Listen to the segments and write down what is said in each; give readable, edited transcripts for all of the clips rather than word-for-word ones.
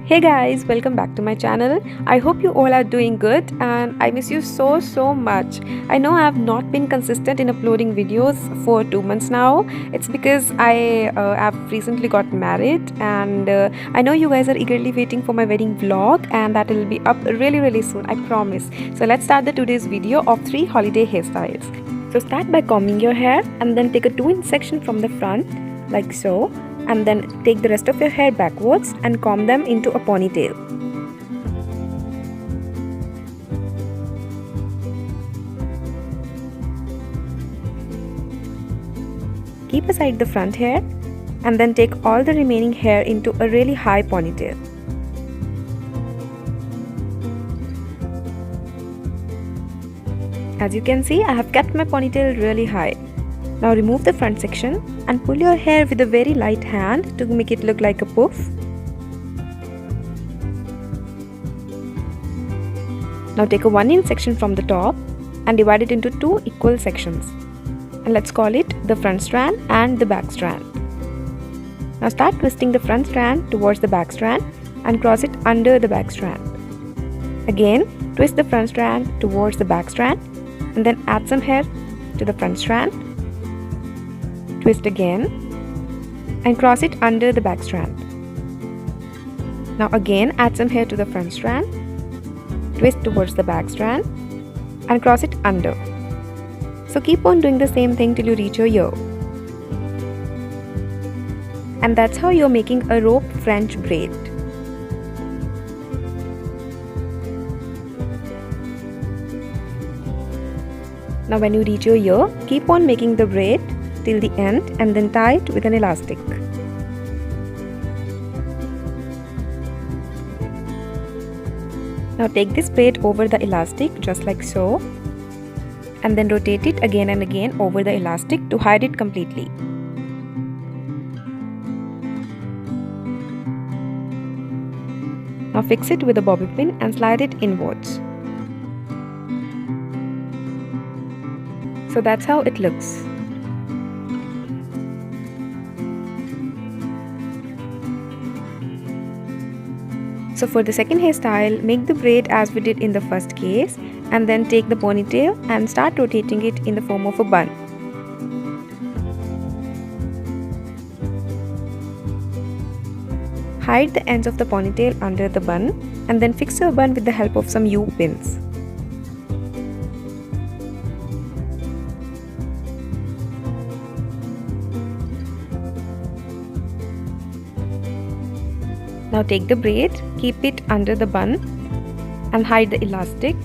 Hey guys, welcome back to my channel. I hope you all are doing good and I miss you so much. I know I have not been consistent in uploading videos for 2 months now. It's because I have recently got married and I know you guys are eagerly waiting for my wedding vlog and that will be up really soon, I promise. So let's start the today's video of 3 holiday hairstyles. So start by combing your hair and then take a 2-inch section from the front like so. And then take the rest of your hair backwards and comb them into a ponytail. Keep aside the front hair and then take all the remaining hair into a really high ponytail. As you can see, I have kept my ponytail really high. Now remove the front section and pull your hair with a very light hand to make it look like a puff. Now take a 1-inch section from the top and divide it into 2 equal sections. And let's call it the front strand and the back strand. Now start twisting the front strand towards the back strand and cross it under the back strand. Again, twist the front strand towards the back strand and then add some hair to the front strand. Twist again and cross it under the back strand. Now again add some hair to the front strand, twist towards the back strand and cross it under. So keep on doing the same thing till you reach your ear. And that's how you're making a rope French braid. Now when you reach your ear, keep on making the braid till the end and then tie it with an elastic. Now take this braid over the elastic just like so and then rotate it again and again over the elastic to hide it completely. Now fix it with a bobby pin and slide it inwards. So that's how it looks. So for the second hairstyle, make the braid as we did in the first case and then take the ponytail and start rotating it in the form of a bun. Hide the ends of the ponytail under the bun and then fix your bun with the help of some U-pins. Now take the braid, keep it under the bun and hide the elastic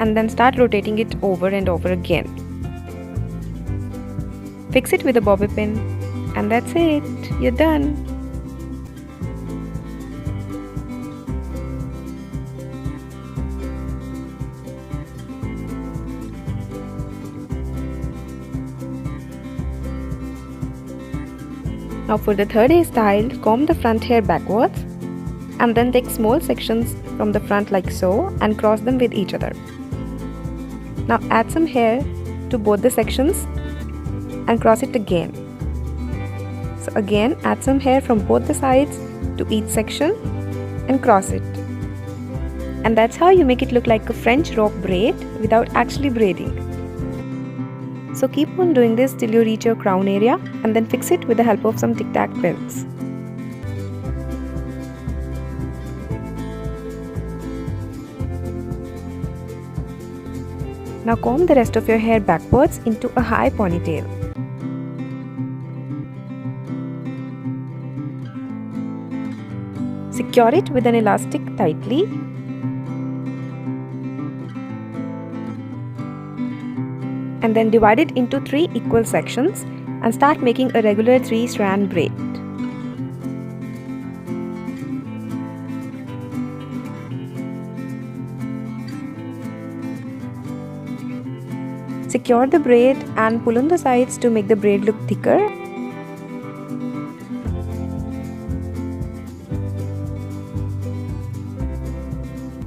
and then start rotating it over and over again. Fix it with a bobby pin and that's it, you're done. Now for the third hairstyle, comb the front hair backwards and then take small sections from the front like so and cross them with each other. Now add some hair to both the sections and cross it again. So again add some hair from both the sides to each section and cross it. And that's how you make it look like a French rope braid without actually braiding. So keep on doing this till you reach your crown area and then fix it with the help of some tic-tac pins. Now comb the rest of your hair backwards into a high ponytail. Secure it with an elastic tightly. And then divide it into 3 equal sections and start making a regular 3-strand braid. Secure the braid and pull on the sides to make the braid look thicker.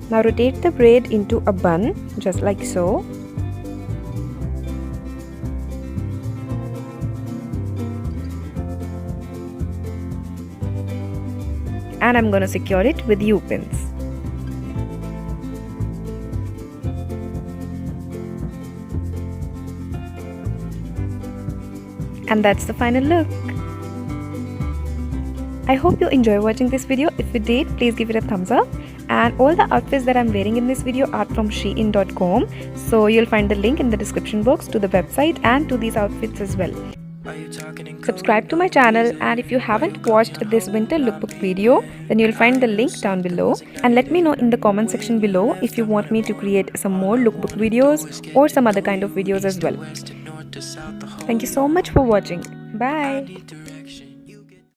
Now rotate the braid into a bun just like so. and I'm gonna secure it with U-pins. And that's the final look. I hope you enjoy watching this video. If you did, please give it a thumbs up. And all the outfits that I'm wearing in this video are from shein.com, so you'll find the link in the description box to the website and to these outfits as well. Subscribe to my channel, and if you haven't watched this winter lookbook video, then you'll find the link down below. And let me know in the comment section below if you want me to create some more lookbook videos or some other kind of videos as well. Thank you so much for watching. Bye.